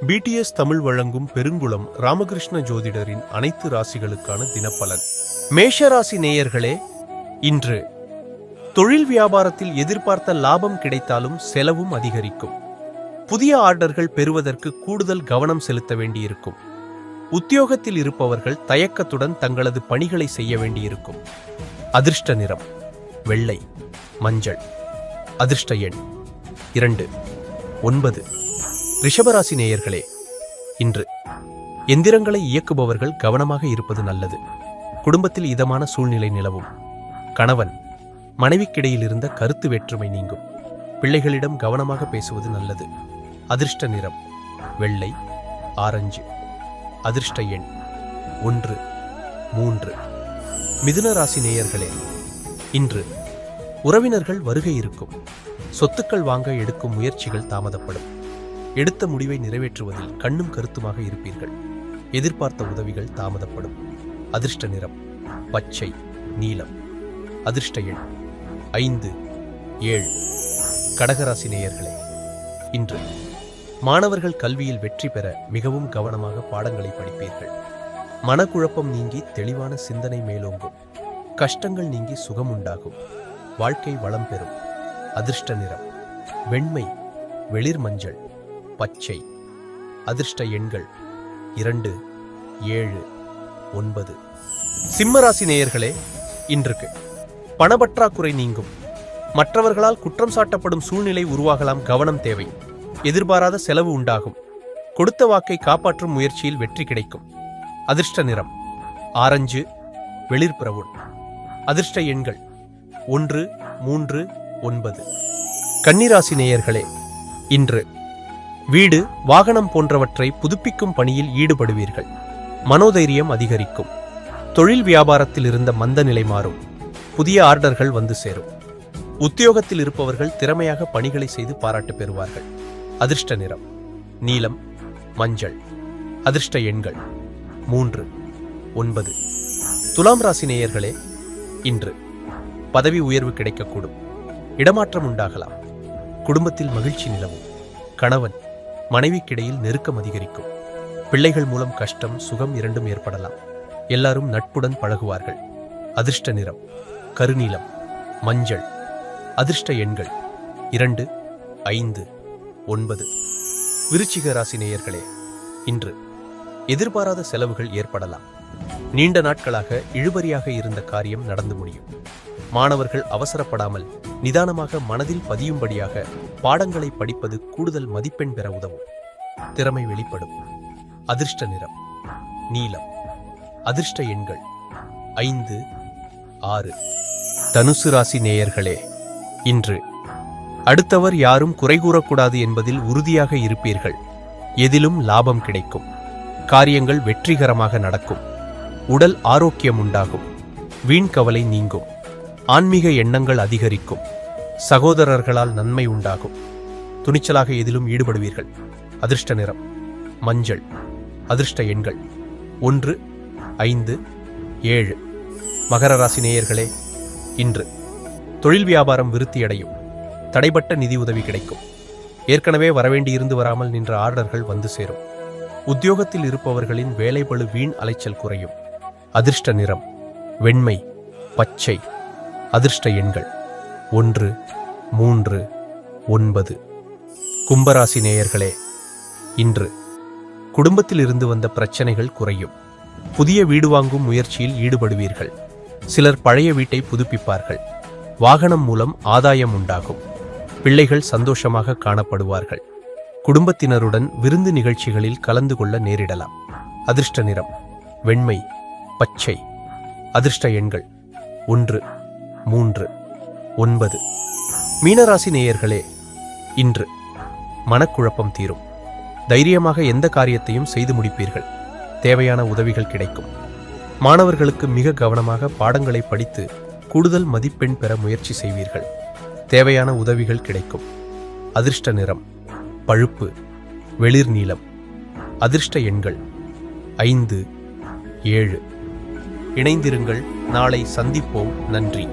BDS Tamil வழங்கும் பெருங்குளம் ராமகிருஷ்ண ஜோதிடரின் அனைத்து ராசிகளுக்கான தினப்பலன். மேஷராசி நேயர்களே, இன்று தொழில் வியாபாரத்தில் எதிர்பார்த்த லாபம் கிடைத்தாலும் செலவும் அதிகரிக்கும். புதிய ஆர்டர்கள் பெறுவதற்கு கூடுதல் கவனம் செலுத்த வேண்டியிருக்கும். உத்தியோகத்தில் இருப்பவர்கள் தயக்கத்துடன் தங்களது பணிகளை செய்ய வேண்டியிருக்கும். அதிர்ஷ்ட நிறம் வெள்ளை, மஞ்சள். அதிர்ஷ்ட எண் 2, 9. ரிஷபராசி நேயர்களே, இன்று எந்திரங்களை இயக்குபவர்கள் கவனமாக இருப்பது நல்லது. குடும்பத்தில் இதமான சூழ்நிலை நிலவும். கணவன் மனைவிக்கிடையில் இருந்த கருத்து வேற்றுமை நீங்கும். பிள்ளைகளிடம் கவனமாக பேசுவது நல்லது. அதிர்ஷ்ட நிறம் வெள்ளை, ஆரஞ்சு. அதிர்ஷ்ட எண் 1, 3. மிதுன ராசி நேயர்களே, இன்று உறவினர்கள் வருகை இருக்கும். சொத்துக்கள் வாங்க எடுக்கும் முயற்சிகள் தாமதப்படும். எடுத்த முடிவை நிறைவேற்றுவதில் கண்ணும் கருத்துமாக இருப்பீர்கள். எதிர்பார்த்த உதவிகள் தாமதப்படும். அதிர்ஷ்ட நிறம் பச்சை, நீலம். அதிர்ஷ்ட எண் 5, 7. கடகராசி நேயர்களே, இன்று மாணவர்கள் கல்வியில் வெற்றி பெற மிகவும் கவனமாக பாடங்களை படிப்பீர்கள். மனக்குழப்பம் நீங்கி தெளிவான சிந்தனை மேலோங்கும். கஷ்டங்கள் நீங்கி சுகம் உண்டாகும். வாழ்க்கை வளம் பெறும். அதிர்ஷ்ட நிறம் வெண்மை, வெளிர் மஞ்சள், பச்சை. அதிர்ஷ்ட எண்கள் 2, 7, 9. சிம்மராசி நேயர்களே, இன்றுக்கு பணப்பற்றாக்குறை நீங்கும். மற்றவர்களால் குற்றம் சாட்டப்படும் சூழ்நிலை உருவாகலாம். கவனம் தேவை. எதிர்பாராத செலவு உண்டாகும். கொடுத்த வாக்கை காப்பாற்றும் முயற்சியில் வெற்றி கிடைக்கும். அதிர்ஷ்ட நிறம் ஆரஞ்சு, வெளிர் பிரவுன். அதிர்ஷ்ட எண்கள் 1, 3, 9. கன்னிராசி நேயர்களே, இன்று வீடு, வாகனம் போன்றவற்றை புதுப்பிக்கும் பணியில் ஈடுபடுவீர்கள். மனோதைரியம் அதிகரிக்கும். தொழில் வியாபாரத்தில் இருந்த மந்த நிலை மாறும். புதிய ஆர்டர்கள் வந்து சேரும். உத்தியோகத்தில் இருப்பவர்கள் திறமையாக பணிகளை செய்து பாராட்டு பெறுவார்கள். அதிர்ஷ்ட நிறம் நீலம், மஞ்சள். அதிர்ஷ்ட எண்கள் 3, 9. துலாம் ராசி நேயர்களே, இன்று பதவி உயர்வு கிடைக்கக்கூடும். இடமாற்றம் உண்டாகலாம். குடும்பத்தில் மகிழ்ச்சி நிலவும். கணவன் மனைவிக்கிடையில் நெருக்கம் அதிகரிக்கும். பிள்ளைகள் மூலம் கஷ்டம், சுகம் இரண்டும் ஏற்படலாம். எல்லாரும் நட்புடன் பழகுவார்கள். அதிர்ஷ்ட நிறம் கருநீலம், மஞ்சள். அதிர்ஷ்ட எண்கள் 2, 5, 9. விருச்சிக ராசி நேயர்களே, இன்று எதிர்பாராத செலவுகள் ஏற்படலாம். நீண்ட நாட்களாக இழுபறியாக இருந்த காரியம் நடந்து முடியும். மாணவர்கள் அவசரப்படாமல் நிதானமாக மனதில் பதியும்படியாக பாடங்களை படிப்பது கூடுதல் மதிப்பெண் பெற உதவும். திறமை வெளிப்படும். அதிர்ஷ்ட நிறம் நீலம். அதிர்ஷ்ட எண்கள் 5, 6. தனுசு ராசி நேயர்களே, இன்று அடுத்தவர் யாரும் குறை கூறக்கூடாது என்பதில் உறுதியாக இருப்பீர்கள். எதிலும் லாபம் கிடைக்கும். காரியங்கள் வெற்றிகரமாக நடக்கும். உடல் ஆரோக்கியம் உண்டாகும். வீண் கவலை நீங்கும். ஆன்மீக எண்ணங்கள் அதிகரிக்கும். சகோதரர்களால் நன்மை உண்டாகும். துணிச்சலாக எதிலும் ஈடுபடுவீர்கள். அதிர்ஷ்ட நிறம் மஞ்சள். அதிர்ஷ்ட எண்கள் 1, 5, 7. மகர ராசி நேயர்களே, இன்று தொழில் வியாபாரம் விருத்தியடையும். தடைபட்ட நிதி உதவி கிடைக்கும். ஏற்கனவே வரவேண்டியிருந்து வராமல் நின்ற ஆர்டர்கள் வந்து சேரும். உத்தியோகத்தில் இருப்பவர்களின் வேலைபளு வீண் அலைச்சல் குறையும். அதிர்ஷ்ட நிறம் வெண்மை, பச்சை. அதிர்ஷ்ட எண்கள் 1, 3, 9. கும்பராசி நேயர்களே, இன்று குடும்பத்தில் இருந்து வந்த பிரச்சனைகள் குறையும். புதிய வீடு வாங்கும் முயற்சியில் ஈடுபடுவீர்கள். சிலர் பழைய வீட்டை புதுப்பிப்பார்கள். வாகனம் மூலம் ஆதாயம் உண்டாகும். பிள்ளைகள் சந்தோஷமாக காணப்படுவார்கள். குடும்பத்தினருடன் விருந்து நிகழ்ச்சிகளில் கலந்து கொள்ள நேரிடலாம். அதிர்ஷ்ட நிறம் வெண்மை, பச்சை. அதிர்ஷ்ட எண்கள் 1, 3, 9. மீனராசி நேயர்களே, இன்று மனக்குழப்பம் தீரும். தைரியமாக எந்த காரியத்தையும் செய்து முடிப்பீர்கள். தேவையான உதவிகள் கிடைக்கும். மாணவர்களுக்கு மிக கவனமாக பாடங்களை படித்து கூடுதல் மதிப்பெண் பெற முயற்சி செய்வீர்கள். தேவையான உதவிகள் கிடைக்கும். அதிர்ஷ்ட நிறம் பழுப்பு, வெளிர் நீலம். அதிர்ஷ்ட எண்கள் 5, 7. இணைந்திருங்கள். நாளை சந்திப்போம். நன்றி.